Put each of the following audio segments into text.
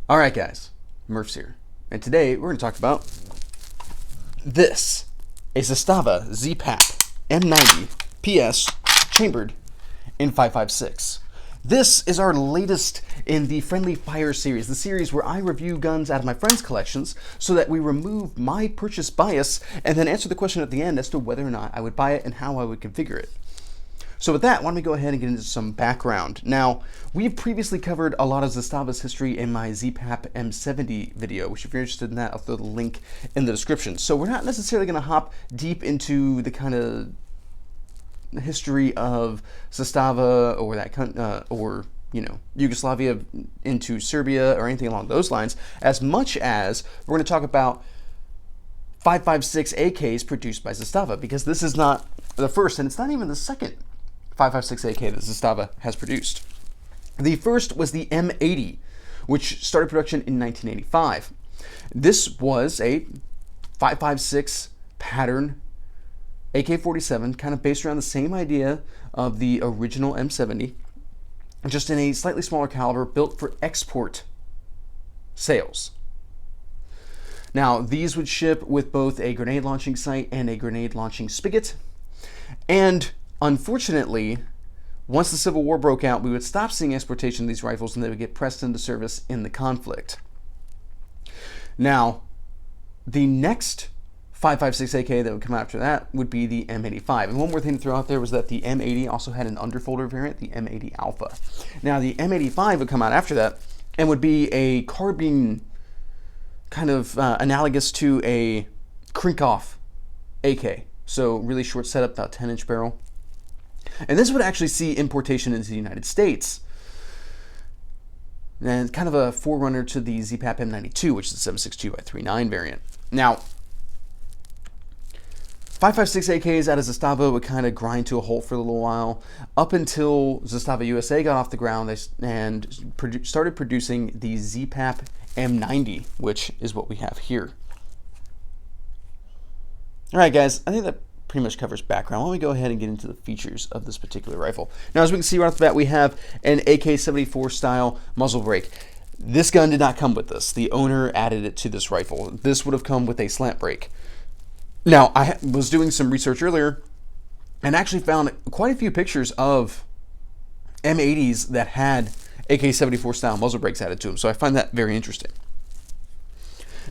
Alright guys, Murph's here, and today we're going to talk about this, a Zastava ZPAP M90PS chambered in 556. This is our latest in the Friendly Fire series, the series where I review guns out of my friends' collections so that we remove my purchase bias and then answer the question at the end as to whether or not I would buy it and how I would configure it. So with that, why don't we go ahead and get into some background. Now, we've previously covered a lot of Zastava's history in my ZPAP M70 video, which if you're interested in that, I'll throw the link in the description. So we're not necessarily going to hop deep into the kind of history of Zastava or that or Yugoslavia into Serbia or anything along those lines, as much as we're going to talk about 556 AKs produced by Zastava, because this is not the first and it's not even the second 556 AK that Zastava has produced. The first was the M80, which started production in 1985. This was a 556 pattern AK-47, kind of based around the same idea of the original M70, just in a slightly smaller caliber, built for export sales. Now, these would ship with both a grenade launching sight and a grenade launching spigot, and unfortunately, once the Civil War broke out, we would stop seeing exportation of these rifles and they would get pressed into service in the conflict. Now, the next 556 AK that would come after that would be the M85. And one more thing to throw out there was that the M80 also had an underfolder variant, the M80 Alpha. Now, the M85 would come out after that and would be a carbine kind of analogous to a Krinkhoff AK. So really short setup, about 10-inch barrel. And this would actually see importation into the United States. And kind of a forerunner to the ZPAP M92, which is the 7.62x39 variant. Now, 556 AKs out of Zastava would kind of grind to a halt for a little while, up until Zastava USA got off the ground and started producing the ZPAP M90, which is what we have here. All right, guys, I think that pretty much covers background. Why don't we go ahead and get into the features of this particular rifle. Now, as we can see right off the bat, we have an AK-74 style muzzle brake. This gun did not come with this. The owner added it to this rifle. This would have come with a slant brake. Now, I was doing some research earlier and actually found quite a few pictures of M80s that had AK-74 style muzzle brakes added to them, so I find that very interesting.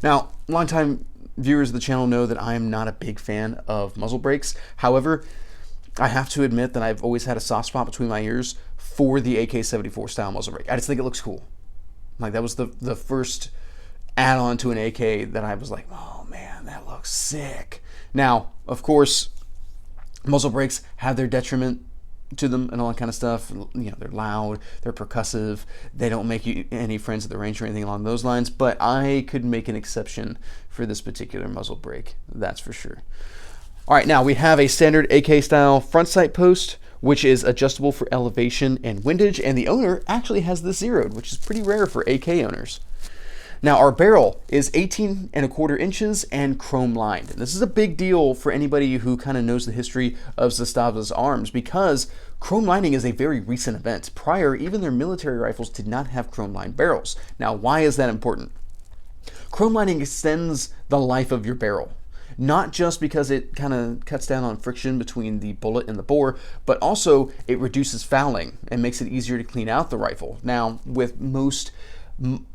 Now, longtime viewers of the channel know that I am not a big fan of muzzle brakes. However, I have to admit that I've always had a soft spot between my ears for the AK-74 style muzzle brake. I just think it looks cool. Like, that was the first add-on to an AK that I was like, oh man, that looks sick. Now, of course, muzzle brakes have their detriment to them and all that kind of stuff. You know, they're loud, they're percussive, they don't make you any friends at the range or anything along those lines, but I could make an exception for this particular muzzle brake, that's for sure. All right, now we have a standard AK style front sight post, which is adjustable for elevation and windage, and the owner actually has this zeroed, which is pretty rare for AK owners. Now, our barrel is 18¼ inches and chrome lined. And this is a big deal for anybody who kind of knows the history of Zastava's arms, because chrome lining is a very recent event. Prior, even their military rifles did not have chrome lined barrels. Now, why is that important? Chrome lining extends the life of your barrel, not just because it kind of cuts down on friction between the bullet and the bore, but also it reduces fouling and makes it easier to clean out the rifle. Now, with most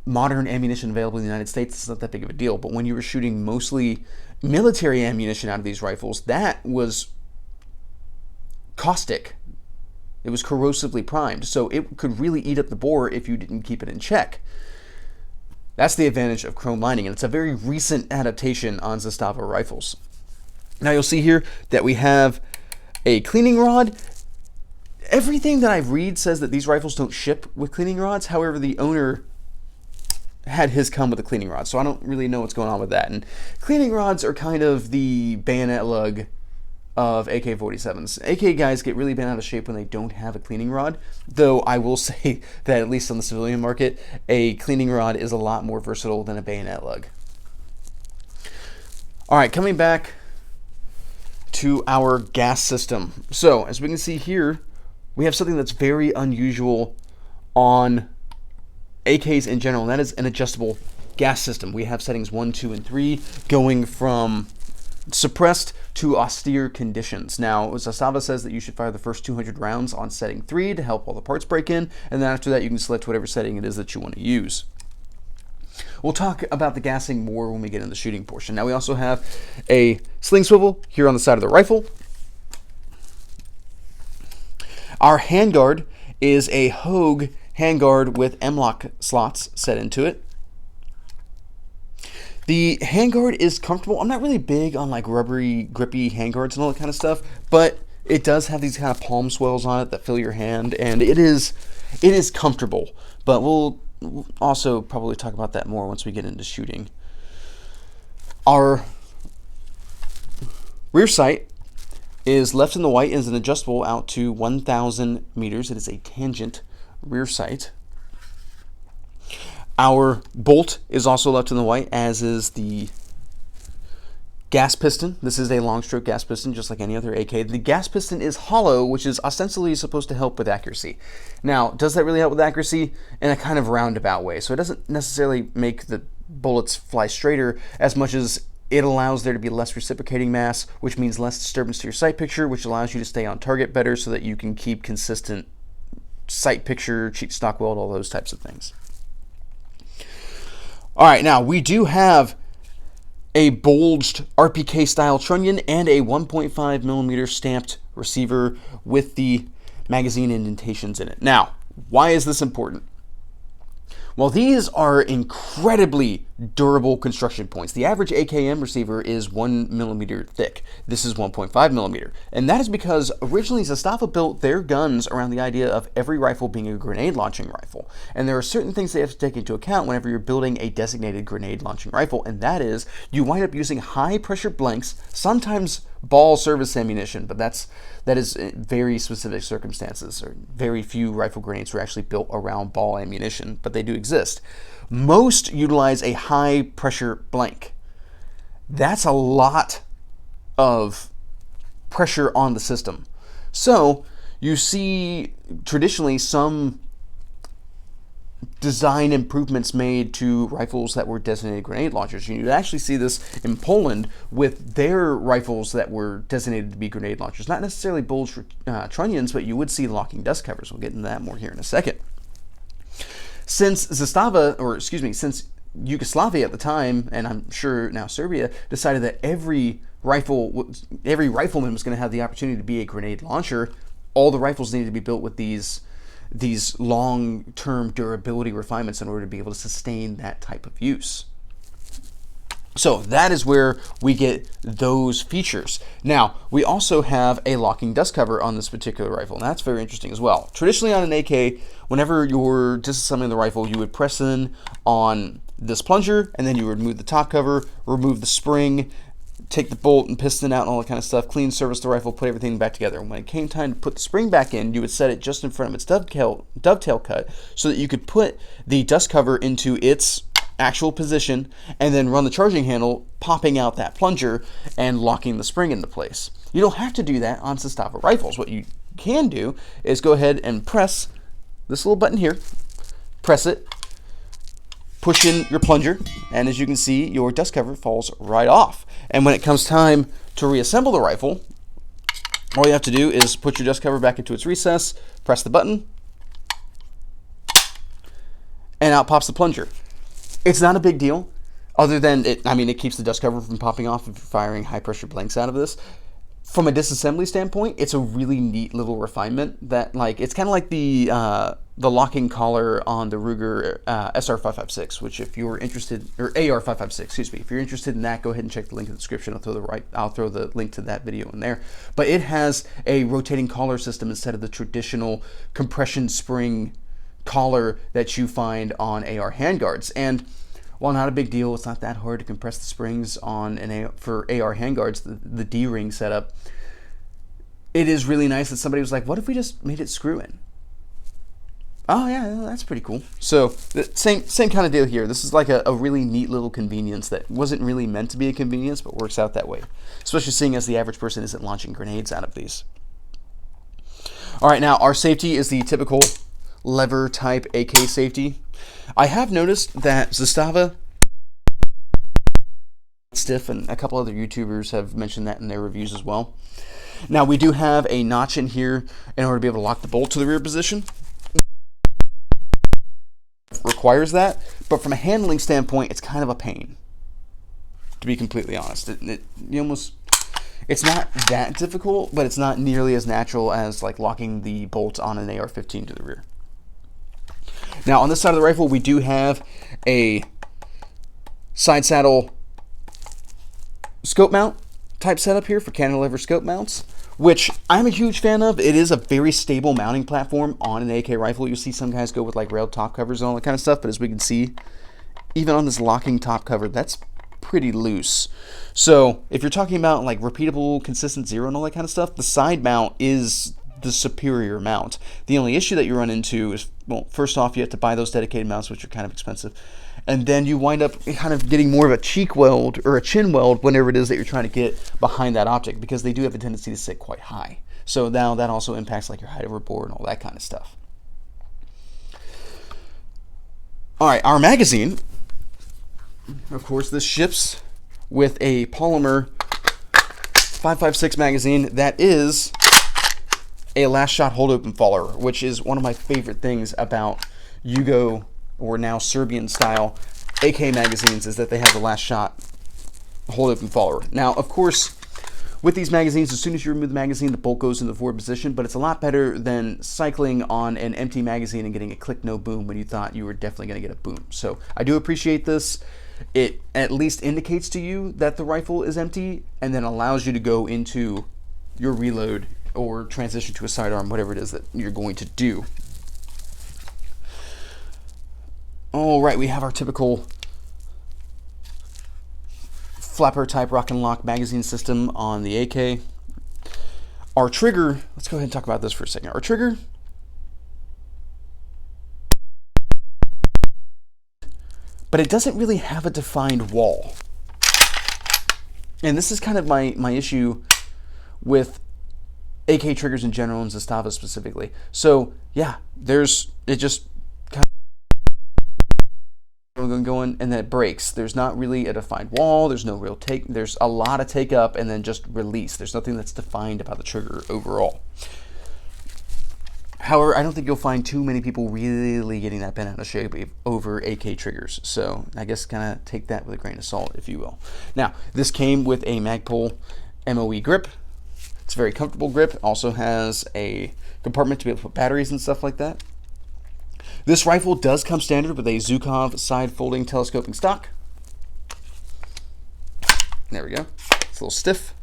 modern ammunition available in the United States, it's not that big of a deal, but when you were shooting mostly military ammunition out of these rifles, that was caustic. It was corrosively primed, so it could really eat up the bore if you didn't keep it in check. That's the advantage of chrome lining, and it's a very recent adaptation on Zastava rifles. Now you'll see here that we have a cleaning rod. Everything that I read says that these rifles don't ship with cleaning rods. However, the owner had his come with a cleaning rod, so I don't really know what's going on with that. And cleaning rods are kind of the bayonet lug of AK-47s. AK guys get really bent out of shape when they don't have a cleaning rod, though I will say that at least on the civilian market, a cleaning rod is a lot more versatile than a bayonet lug. All right, coming back to our gas system. So as we can see here, we have something that's very unusual on AKs in general, and that is an adjustable gas system. We have settings 1, 2, and 3 going from suppressed to austere conditions. Now, Zastava says that you should fire the first 200 rounds on setting 3 to help all the parts break in, and then after that you can select whatever setting it is that you want to use. We'll talk about the gassing more when we get in the shooting portion. Now we also have a sling swivel here on the side of the rifle. Our handguard is a Hogue handguard with M-lock slots set into it. The handguard is comfortable. I'm not really big on like rubbery, grippy handguards and all that kind of stuff, but it does have these kind of palm swells on it that fill your hand, and it is comfortable. But we'll also probably talk about that more once we get into shooting. Our rear sight is left in the white and is an adjustable out to 1,000 meters. It is a tangent rear sight. Our bolt is also left in the white, as is the gas piston. This is a long stroke gas piston, just like any other AK. The gas piston is hollow, which is ostensibly supposed to help with accuracy. Now, does that really help with accuracy? In a kind of roundabout way. So it doesn't necessarily make the bullets fly straighter as much as it allows there to be less reciprocating mass, which means less disturbance to your sight picture, which allows you to stay on target better so that you can keep consistent sight picture, cheat stock weld, all those types of things. All right, now we do have a bulged RPK style trunnion and a 1.5 millimeter stamped receiver with the magazine indentations in it. Now, why is this important? Well, these are incredibly durable construction points. The average AKM receiver is 1 millimeter thick. This is 1.5 millimeter. And that is because originally Zastava built their guns around the idea of every rifle being a grenade launching rifle. And there are certain things they have to take into account whenever you're building a designated grenade launching rifle, and that is you wind up using high pressure blanks, sometimes ball service ammunition, but that is very specific circumstances. Or very few rifle grenades are actually built around ball ammunition, but they do exist. Most utilize a high pressure blank. That's a lot of pressure on the system. So you see traditionally some design improvements made to rifles that were designated grenade launchers. You actually see this in Poland with their rifles that were designated to be grenade launchers. Not necessarily bulged trunnions, but you would see locking dust covers. We'll get into that more here in a second. Since since Yugoslavia at the time, and I'm sure now Serbia, decided that every rifleman was going to have the opportunity to be a grenade launcher, all the rifles needed to be built with these long-term durability refinements in order to be able to sustain that type of use. So that is where we get those features. Now, we also have a locking dust cover on this particular rifle, and that's very interesting as well. Traditionally on an AK, whenever you're disassembling the rifle, you would press in on this plunger, and then you would remove the top cover, remove the spring, take the bolt and piston out and all that kind of stuff, clean, service the rifle, put everything back together. And when it came time to put the spring back in, you would set it just in front of its dovetail cut so that you could put the dust cover into its actual position and then run the charging handle, popping out that plunger and locking the spring into place. You don't have to do that on Zastava rifles. What you can do is go ahead and press this little button here, press it, push in your plunger, and as you can see, your dust cover falls right off. And when it comes time to reassemble the rifle, all you have to do is put your dust cover back into its recess, press the button, and out pops the plunger. It's not a big deal, other than it keeps the dust cover from popping off if you're firing high pressure blanks out of this. From a disassembly standpoint, it's a really neat little refinement that, it's kind of like the locking collar on the Ruger SR556, which if you're interested, or AR556, excuse me, if you're interested in that, go ahead and check the link in the description. I'll throw the link to that video in there. But it has a rotating collar system instead of the traditional compression spring collar that you find on AR handguards. And while not a big deal, it's not that hard to compress the springs on for AR handguards, the D-ring setup. It is really nice that somebody was like, what if we just made it screw in? Oh yeah, that's pretty cool. So same kind of deal here. This is like a really neat little convenience that wasn't really meant to be a convenience, but works out that way. Especially seeing as the average person isn't launching grenades out of these. All right, now our safety is the typical lever type AK safety. I have noticed that Zastava stiff, and a couple other YouTubers have mentioned that in their reviews as well. Now we do have a notch in here in order to be able to lock the bolt to the rear position. Requires that, but from a handling standpoint, it's kind of a pain, to be completely honest. It's not that difficult, but it's not nearly as natural as like locking the bolt on an AR-15 to the rear. Now on this side of the rifle, we do have a side saddle scope mount type setup here for cantilever scope mounts, which I'm a huge fan of. It is a very stable mounting platform on an AK rifle. You'll see some guys go with like railed top covers and all that kind of stuff, but as we can see, even on this locking top cover, that's pretty loose. So if you're talking about like repeatable, consistent zero and all that kind of stuff, the side mount is the superior mount. The only issue that you run into is, well, first off, you have to buy those dedicated mounts, which are kind of expensive. And then you wind up kind of getting more of a cheek weld or a chin weld whenever it is that you're trying to get behind that object, because they do have a tendency to sit quite high. So now that also impacts like your height over bore and all that kind of stuff. All right, our magazine, of course, this ships with a polymer 556 magazine that is a last shot hold open follower, which is one of my favorite things about Yugo, or now Serbian style AK magazines, is that they have the last shot hold open follower. Now, of course, with these magazines, as soon as you remove the magazine, the bolt goes into the forward position, but it's a lot better than cycling on an empty magazine and getting a click no boom when you thought you were definitely going to get a boom. So I do appreciate this. It at least indicates to you that the rifle is empty, and then allows you to go into your reload or transition to a sidearm, whatever it is that you're going to do. All right, we have our typical flapper type rock and lock magazine system on the AK. Our trigger, let's go ahead and talk about this for a second. Our trigger, but it doesn't really have a defined wall. And this is kind of my issue with AK triggers in general and Zastava specifically. So yeah, it just kind of going and then it breaks. There's not really a defined wall. There's no real take. There's a lot of take up and then just release. There's nothing that's defined about the trigger overall. However, I don't think you'll find too many people really getting that bent out of shape over AK triggers. So I guess kind of take that with a grain of salt, if you will. Now, this came with a Magpul MOE grip. It's a very comfortable grip. Also has a compartment to be able to put batteries and stuff like that. This rifle does come standard with a Zukov side folding telescoping stock. There we go. It's a little stiff.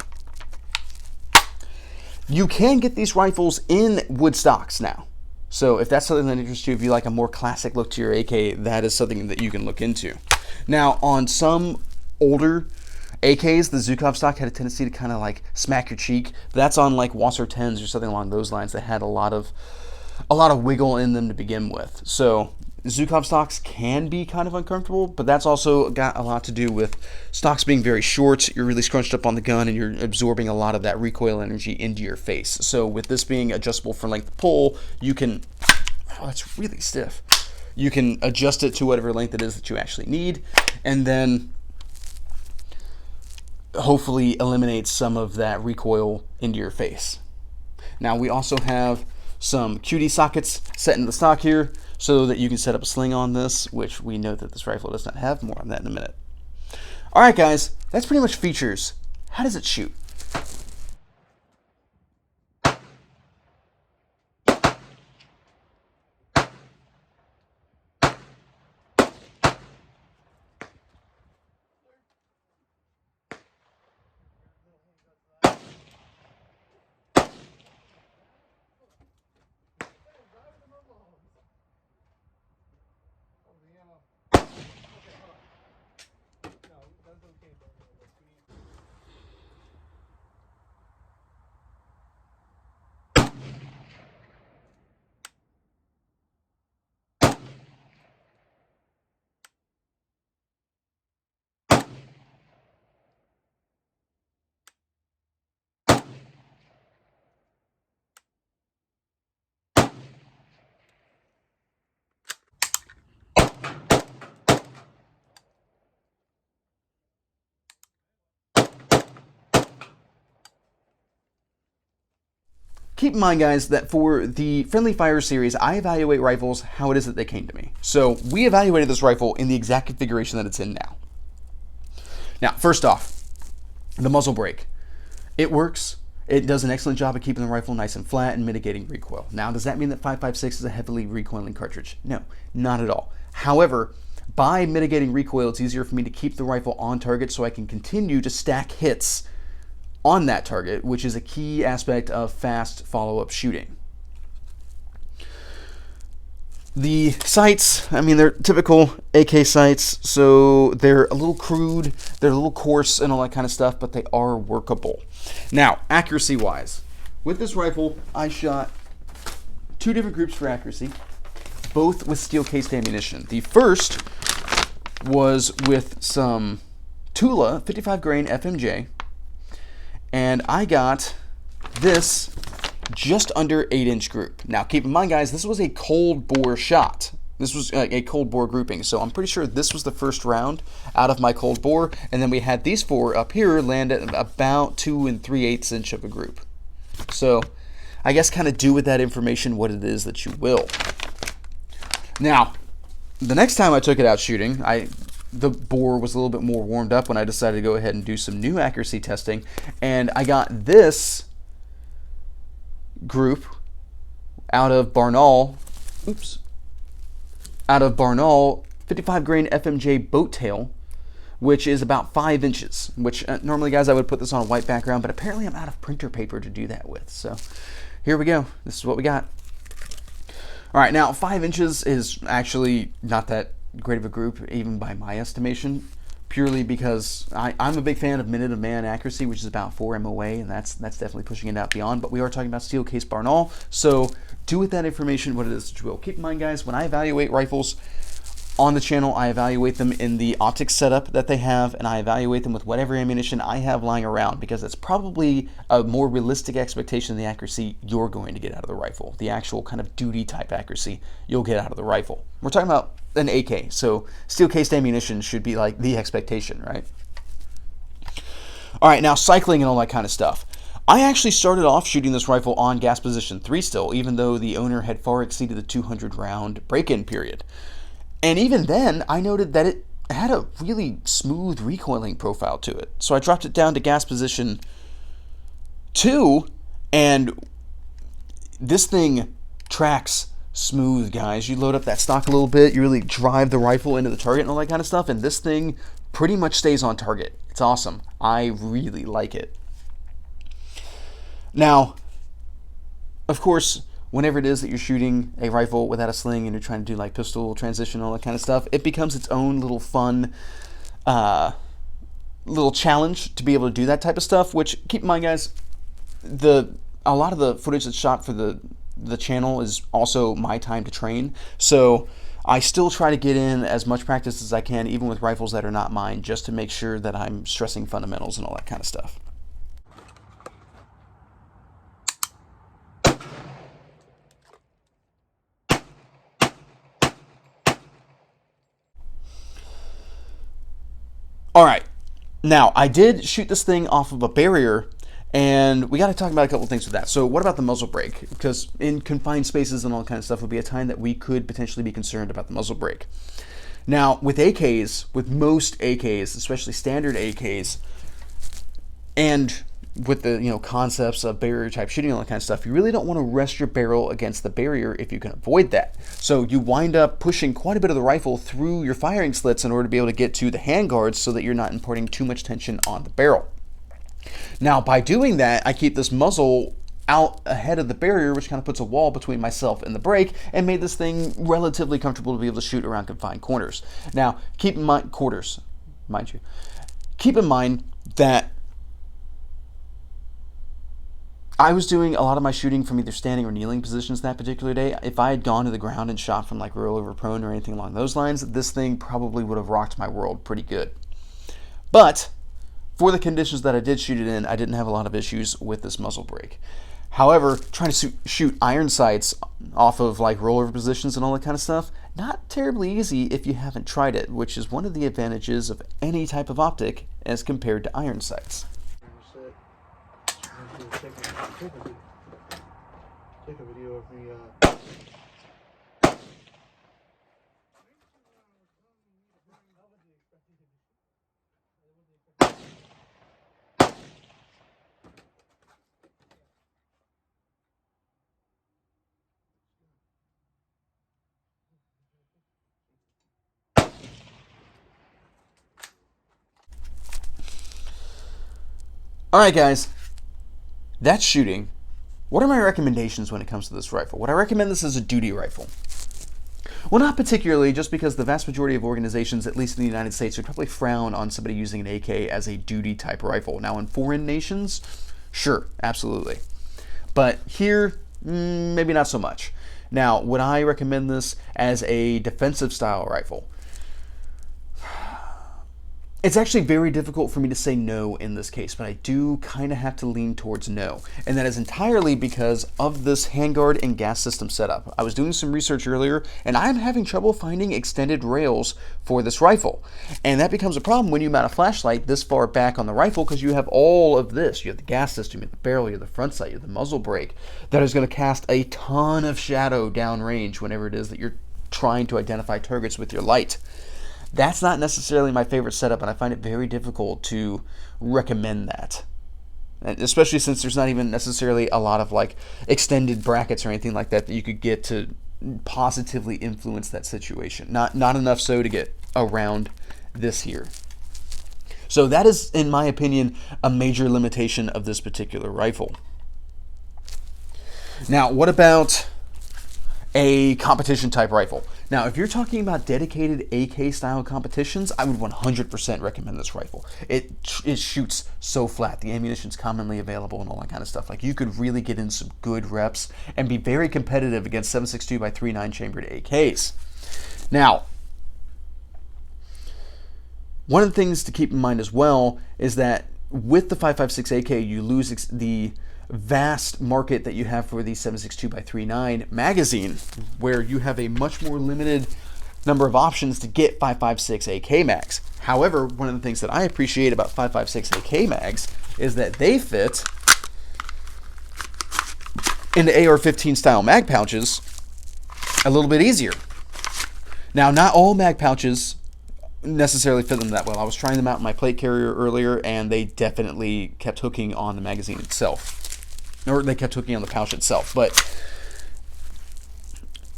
You can get these rifles in wood stocks now. So if that's something that interests you, if you like a more classic look to your AK, that is something that you can look into. Now, on some older AKs, the Zukov stock had a tendency to kind of like smack your cheek. That's on like Wasser 10s or something along those lines that had a lot of wiggle in them to begin with. So Zukov stocks can be kind of uncomfortable, but that's also got a lot to do with stocks being very short. You're really scrunched up on the gun and you're absorbing a lot of that recoil energy into your face. So with this being adjustable for length pull, you can, oh, it's really stiff. You can adjust it to whatever length it is that you actually need, and then hopefully eliminate some of that recoil into your face. Now we also have some QD sockets set in the stock here so that you can set up a sling on this, which we know that this rifle does not have. More on that in a minute. All right, guys, that's pretty much features. How does it shoot? keep in mind, guys, that for the Friendly Fire series, I evaluate rifles how it is that they came to me. So we evaluated this rifle in the exact configuration that it's in now. Now, first off, the muzzle brake. It works. It does an excellent job of keeping the rifle nice and flat and mitigating recoil. Now, does that mean that 556 is a heavily recoiling cartridge? No, not at all. However, by mitigating recoil, it's easier for me to keep the rifle on target so I can continue to stack hits on that target, which is a key aspect of fast follow-up shooting. The sights, I mean, they're typical AK sights, so they're a little crude, they're a little coarse and all that kind of stuff, but they are workable. Now, accuracy-wise, with this rifle, I shot 2 different groups for accuracy, both with steel-cased ammunition. The first was with some Tula 55 grain FMJ, and I got this just under 8-inch group. Now, keep in mind, guys, this was a cold bore shot. This was a cold bore grouping, so I'm pretty sure this was the first round out of my cold bore, and then we had these 4 up here land at about 2 3/8 inch of a group. So I guess kind of do with that information what it is that you will. Now, the next time I took it out shooting, the bore was a little bit more warmed up when I decided to go ahead and do some new accuracy testing, and I got this group out of Barnaul, out of Barnaul 55 grain FMJ boat tail, which is about 5 inches, which normally, guys, I would put this on a white background, but apparently I'm out of printer paper to do that with. So here we go. This is what we got. All right, now 5 inches is actually not that great of a group, even by my estimation, purely because I'm a big fan of minute of man accuracy, which is about 4 MOA, and that's definitely pushing it out beyond, but we are talking about steel case Barnaul, so do with that information what it is that you will. Keep in mind, guys, when I evaluate rifles on the channel, I evaluate them in the optics setup that they have, and I evaluate them with whatever ammunition I have lying around, because that's probably a more realistic expectation of the accuracy you're going to get out of the rifle, the actual kind of duty type accuracy you'll get out of the rifle. We're talking about an AK, so steel-cased ammunition should be like the expectation, right? All right, now cycling and all that kind of stuff. I actually started off shooting this rifle on gas position 3 still, even though the owner had far exceeded the 200 round break-in period. And even then, I noted that it had a really smooth recoiling profile to it. So I dropped it down to gas position 2, and this thing tracks smooth, guys. You load up that stock a little bit, you really drive the rifle into the target and all that kind of stuff, and this thing pretty much stays on target. It's awesome. I really like it. Now, of course, whenever it is that you're shooting a rifle without a sling and you're trying to do like pistol transition and all that kind of stuff, it becomes its own little fun little challenge to be able to do that type of stuff, which, keep in mind, guys, a lot of the footage that's shot for the channel is also my time to train, so I still try to get in as much practice as I can, even with rifles that are not mine, just to make sure that I'm stressing fundamentals and all that kind of stuff. All right, now I did shoot this thing off of a barrier, and we got to talk about a couple things with that. So what about the muzzle brake? Because in confined spaces and all that kind of stuff would be a time that we could potentially be concerned about the muzzle brake. Now, with AKs, with most AKs, especially standard AKs, and with the concepts of barrier type shooting and all that kind of stuff, you really don't want to rest your barrel against the barrier if you can avoid that. So you wind up pushing quite a bit of the rifle through your firing slits in order to be able to get to the handguards so that you're not imparting too much tension on the barrel. Now, by doing that, I keep this muzzle out ahead of the barrier, which kind of puts a wall between myself and the brake, and made this thing relatively comfortable to be able to shoot around confined corners. Now, keep in mind, keep in mind that I was doing a lot of my shooting from either standing or kneeling positions that particular day. If I had gone to the ground and shot from like rollover prone or anything along those lines, this thing probably would have rocked my world pretty good. But for the conditions that I did shoot it in, I didn't have a lot of issues with this muzzle brake. However, trying to shoot iron sights off of like rollover positions and all that kind of stuff, not terribly easy if you haven't tried it, which is one of the advantages of any type of optic as compared to iron sights. take a video of me. Alright guys, that's shooting. What are my recommendations when it comes to this rifle? Would I recommend this as a duty rifle? Well, not particularly, just because the vast majority of organizations, at least in the United States, would probably frown on somebody using an AK as a duty type rifle. Now in foreign nations, sure, absolutely. But here, maybe not so much. Now, would I recommend this as a defensive style rifle? It's actually very difficult for me to say no in this case, but I do kind of have to lean towards no. And that is entirely because of this handguard and gas system setup. I was doing some research earlier, and I'm having trouble finding extended rails for this rifle. And that becomes a problem when you mount a flashlight this far back on the rifle, because you have all of this. You have the gas system, you have the barrel, you have the front sight, you have the muzzle brake. That is going to cast a ton of shadow downrange whenever it is that you're trying to identify targets with your light. That's not necessarily my favorite setup, and I find it very difficult to recommend that. And especially since there's not even necessarily a lot of like extended brackets or anything like that that you could get to positively influence that situation. Not enough so to get around this here. So that is, in my opinion, a major limitation of this particular rifle. Now, what about a competition type rifle? Now, if you're talking about dedicated AK style competitions, I would 100% recommend this rifle. It shoots so flat. The ammunition's commonly available and all that kind of stuff. Like, you could really get in some good reps and be very competitive against 7.62 by 3.9 chambered AKs. Now, one of the things to keep in mind as well is that with the 5.56 AK, you lose the vast market that you have for the 7.62 by 3.9 magazine, where you have a much more limited number of options to get 5.56 AK mags. However, one of the things that I appreciate about 5.56 AK mags is that they fit into AR-15 style mag pouches a little bit easier. Now, not all mag pouches necessarily fit them that well. I was trying them out in my plate carrier earlier, and they definitely kept hooking on the magazine itself. Or they kept hooking on the pouch itself. But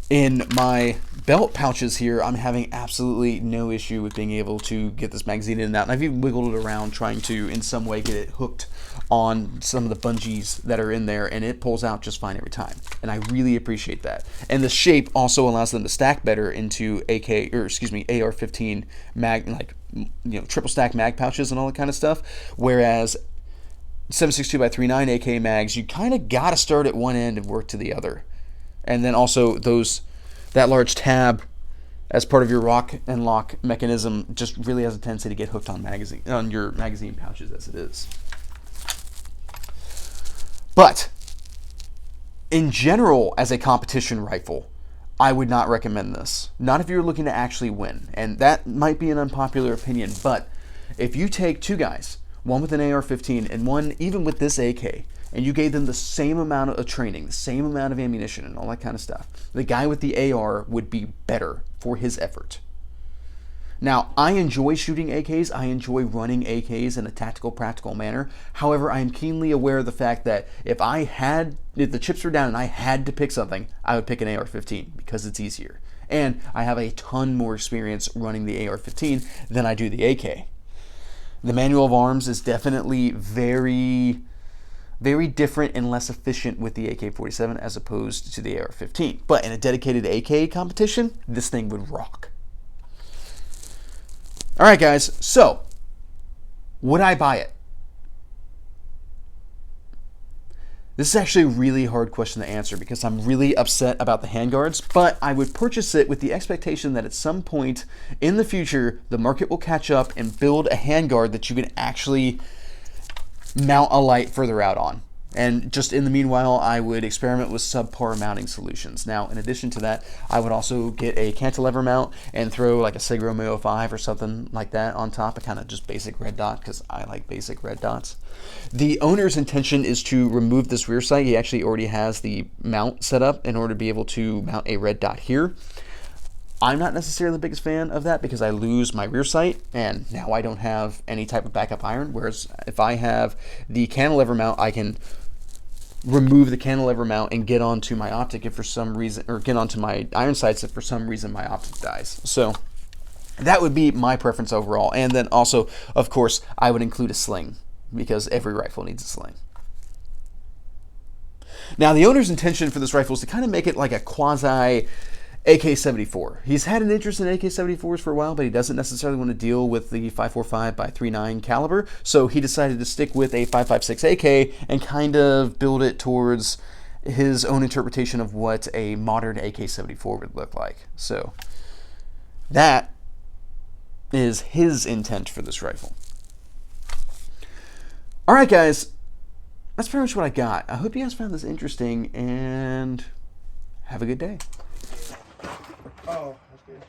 in my belt pouches here, I'm having absolutely no issue with being able to get this magazine in and out. And I've even wiggled it around trying to, in some way, get it hooked on some of the bungees that are in there, and it pulls out just fine every time. And I really appreciate that. And the shape also allows them to stack better into AR-15 mag, like, you know, triple stack mag pouches and all that kind of stuff. Whereas 7.62 by 3.9 AK mags, you kind of got to start at one end and work to the other. And then also that large tab as part of your rock and lock mechanism just really has a tendency to get hooked on your magazine pouches as it is. But in general, as a competition rifle, I would not recommend this. Not if you're looking to actually win. And that might be an unpopular opinion, but if you take two guys, one with an AR-15 and one even with this AK, and you gave them the same amount of training, the same amount of ammunition and all that kind of stuff, the guy with the AR would be better for his effort. Now, I enjoy shooting AKs. I enjoy running AKs in a tactical, practical manner. However, I am keenly aware of the fact that if the chips were down and I had to pick something, I would pick an AR-15 because it's easier. And I have a ton more experience running the AR-15 than I do the AK. The manual of arms is definitely very, very different and less efficient with the AK-47 as opposed to the AR-15. But in a dedicated AK competition, this thing would rock. All right, guys, so would I buy it? This is actually a really hard question to answer because I'm really upset about the handguards, but I would purchase it with the expectation that at some point in the future, the market will catch up and build a handguard that you can actually mount a light further out on. And just in the meanwhile, I would experiment with subpar mounting solutions. Now, in addition to that, I would also get a cantilever mount and throw like a Sig Romeo 5 or something like that on top, a kind of just basic red dot, because I like basic red dots. The owner's intention is to remove this rear sight. He actually already has the mount set up in order to be able to mount a red dot here. I'm not necessarily the biggest fan of that because I lose my rear sight and now I don't have any type of backup iron, whereas if I have the cantilever mount, I can remove the cantilever mount and get onto my optic if for some reason, or get onto my iron sights if for some reason my optic dies. So that would be my preference overall. And then also, of course, I would include a sling because every rifle needs a sling. Now, the owner's intention for this rifle is to kind of make it like a quasi AK-74. He's had an interest in AK-74s for a while, but he doesn't necessarily want to deal with the 5.45 by 3.9 caliber, so he decided to stick with a 5.56 AK and kind of build it towards his own interpretation of what a modern AK-74 would look like. So that is his intent for this rifle. All right, guys, that's pretty much what I got. I hope you guys found this interesting, and have a good day. Oh, that's good.